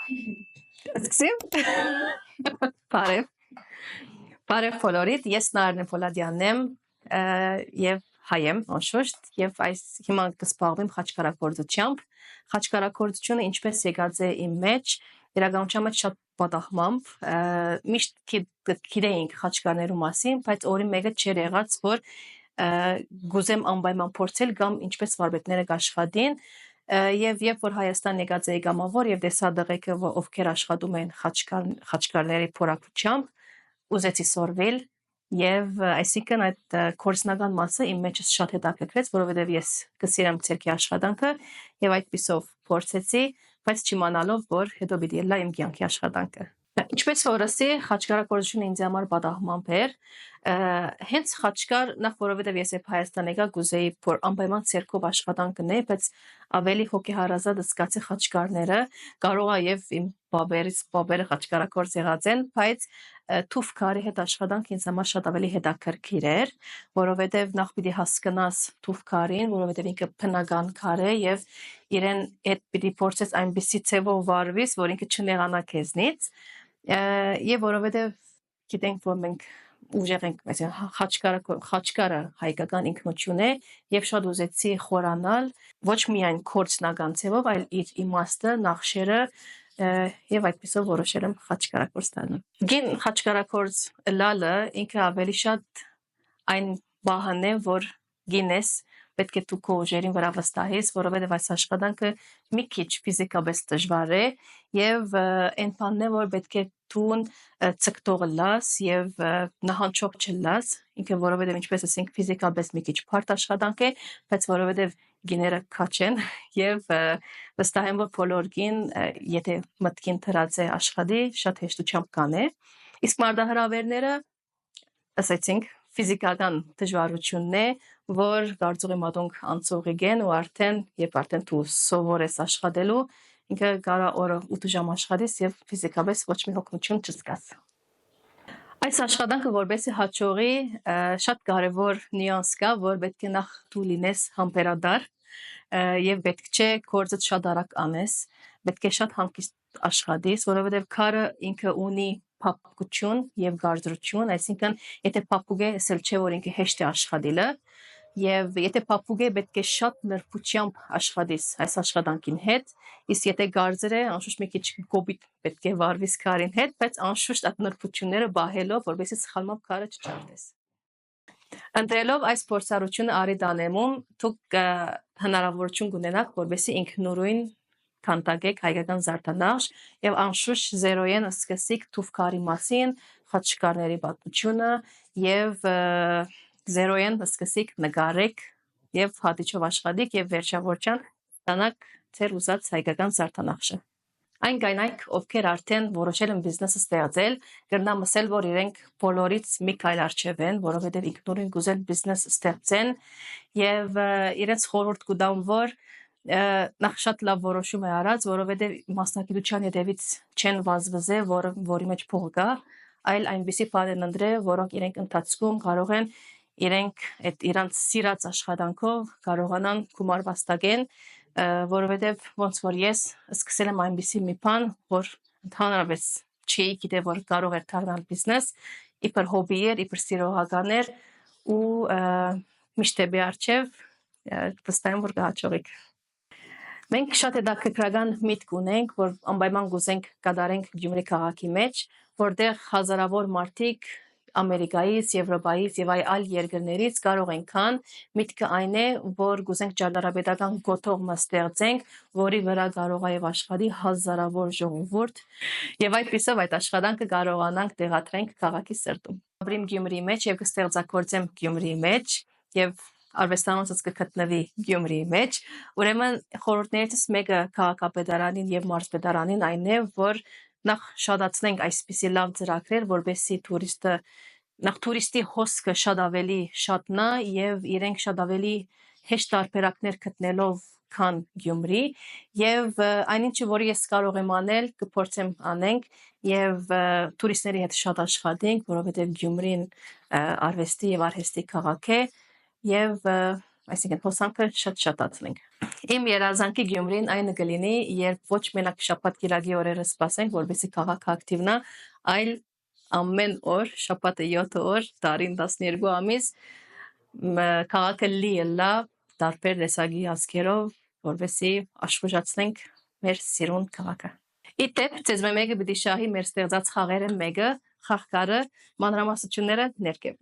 Սկսեմ։ Բարև։ Բարև բոլորիդ, ես Նարնե Պոլադյանն եմ եւ հայ եմ, անշուշտ, եւ այս հիմա կզբաղվեմ խաչքարագործությամբ։ Խաչքարագործությունը ինչպես եկած է իմ մեջ, իրականության մեջ շատ պատահմամբ, միշտ գիտեինք խաչքարներու մասին, բայց օրի մեկը չէր եղած, որ գուզեմ անպայման փորձել կամ ինչպես վարպետները կաշխատին եւ երբ որ Հայաստան եկած էի կամավոր եւ տեսա դղեկը ովքեր աշխատում են խաչքարների փորակությամբ ուզեցի սորվել եւ այսինքն այդ կորսնական մասը իմ մեջս շատ հետաքրքրեց որովհետեւ ես կսիրեմ ցերկի աշխատանքը եւ այդպիսով փորձեցի բայց չիմանալով որ հետո պիտի լա իմ կյանքի աշխատանքը ինչպես որ ասի խաչքարագործությունը ինձ համար պատահմամբ էր հենց խաչքար նախ որովհետև ես երբ Հայաստան եկա գուզեի անպայման ցերկով աշխատանք գնեի բայց ավելի հոգեհարազատ զգացի խաչքարները կարող է եւ իմ բաբերը խաչքարագործ եղած են բայց թուֆքարի հետ աշխատանք ինձ համար շատ ավելի հետաքրքիր էր որովհետև նախ պիտի հասկանաս թուֆքարին որովհետև ինքը բնական քար է եւ իրեն այդ պիտի փորձես այնպեսի ցևով վարվես որ ինքը չնեղանա քեզնից եւ որովհետեւ գիտենք որ մենք ուժեղ ենք այսինքն խաչքարը հայկական ինքնություն է եւ շատ ուզեցի խորանալ ոչ միայն կորցնական ցևով այլ իր իմաստը նախշերը եւ այդպեսով որոշել եմ խաչքարագործ դառնալ գին խաչքարագործ լալը ինքը ավելի շատ այն բահն է որ գինես պետք է դու քո ուժերին վրա վստահես, որովհետև այս աշխատանքը մի քիչ ֆիզիկապես դժվար է եւ այն բանն է, որ պետք է դու ցկտող լաս եւ նահանջող չլաս, ինքը որովհետև ինչպես ասենք ֆիզիկապես մի քիչ բարդ աշխատանք է, բայց որովհետև գիները քաչ են եւ վստահ եմ որ բոլոր գին եթե մտքին դրած է աշխատի շատ հեշտությամբ կանե իսկ մարտահրավերները ասեցինք ֆիզիկական դժվարությունն է, որ կարծում եմ ադոնք անցողիկ են ու արդեն դու սովոր ես աշխատելու, ինքը կարող օրը 8 ժամ աշխատես եւ ֆիզիկապես ոչ մի հոգնություն չզգաս։ Այս աշխատանքը որբեսի հաջողի շատ կարևոր նյուանս կա, որ պետք է նախ դու լինես համբերադար եւ պետք չէ գործը շատ արագ անես, պետք է շատ հանգիստ աշխատես, որովհետեւ քարը ինքը ունի փափկություն եւ գարզրություն, այսինքն եթե փափուկ է, ասել չէ որ ինքը հեշտ է աշխատելը եւ եթե փափուկ է պետք է շատ նրբությամբ աշխատես այս աշխատանքին հետ, իսկ եթե գարզր է, անշուշտ մի քիչ կոպիտ պետք է վարվես քարին հետ, բայց անշուշտ այդ նրբությունները բահելով, որովհետեւ սխալմամբ քարը չջարդես։ Ընտրելով այս փորձառությունը արի դանեմում դուք հնարավորություն կունենաք, որովհետեւ ինքնուրույն քանտակեք հայկական զարդանախշ եւ անշուշտ զերոյեն սկսիկ թուֆքարի մասին, խաչքարների պատմությունը եւ զերոյեն սկսիկ նկարեք եւ հատիչով աշխատիկ եւ վերջավորչան ստանաք ձեր ուզած հայկական զարդանախշը։ Այն կանայք, ովքեր արդեն որոշել են բիզնեսը ստեղծել, կրնամ ասել, որ իրենք բոլորից մի քայլ առջև են, որովհետեւ ինքնուրույն գուզեն բիզնես ստեղծեն եւ իրենց խորհուրդ կտամ, որ նախ շատ լավ որոշում է արած, որովհետև մասնակցության հետևից չեն վազվզե, որի մեջ փող կա, այլ այնպիսի բան են ընտրել, որոնք իրենք ընթացքում կարող են իրենք այդ իրանց սիրած աշխատանքով կարողանան գումար վաստակեն, որովհետև ոնց որ ես սկսել եմ այնպիսի մի բան, որ ընդհանրապես չի գիտե որ կարող էր դառնալ բիզնես, իբր հոբի էր, իբր սիրողական էր ու միշտ է բիարչև վստահ եմ որ կհաջողիկ։ Մենք շատ հետաքրքրական միտք ունենք, որ անպայման գուզենք կատարենք Գյումրի քաղաքի մեջ, որտեղ հազարավոր մարդիկ Ամերիկայից, Եվրոպայից եւ այլ երկրներից կարող են կան, միտքը այն է, որ գուզենք ճարտարապետական գոտող ստեղծենք, որի վրա կարող է աշխատի հազարավոր ժողովուրդ եւ այդպիսով այդ աշխատանքը կարողանանք տեղադրենք քաղաքի սրտում։ Ապրիմ Գյումրիի մեջ եւ կստեղծագործեմ Գյումրիի մեջ եւ արվեստանոցս կգտնվի Գյումրիի մեջ, ուրեմն խորհուրդներից մեկը քաղաքապետարանին եւ մարզպետարանին այն է, որ նախ շատացնենք այսպիսի լավ ծրագրեր, որբեսի տուրիստի հոսքը շատ ավելի շատնա եւ իրենք շատ ավելի հեշտ տարբերակներ գտնելով քան Գյումրի եւ այնինչը որ ես կարող եմ անել, կփորձեմ անենք եւ տուրիստների հետ շատ աշխատենք, որովհետեւ Գյումրին արվեստի եւ արհեստի քաղաք է եւ այսինքն հոսանքը շատ-շատացնենք։ Իմ երազանքի Գյումրին այն կլինի, երբ ոչ մենակ շաբաթ կիրակի օրերը սպասենք, որովհետեւ քաղաքը ակտիվնա, այլ ամեն օր, շաբաթը 7 օր, տարին 12 ամիս քաղաքը լիլա տարբեր տեսակի ազգերով, որովհետեւ աշխուժացնենք մեր սիրուն քաղաքը։ Իդեպ, ձեզ մեկը պիտի շահի մեր ստեղծած խաղերը մեկը, խաղկարը, մանրամասնությունները ներքև։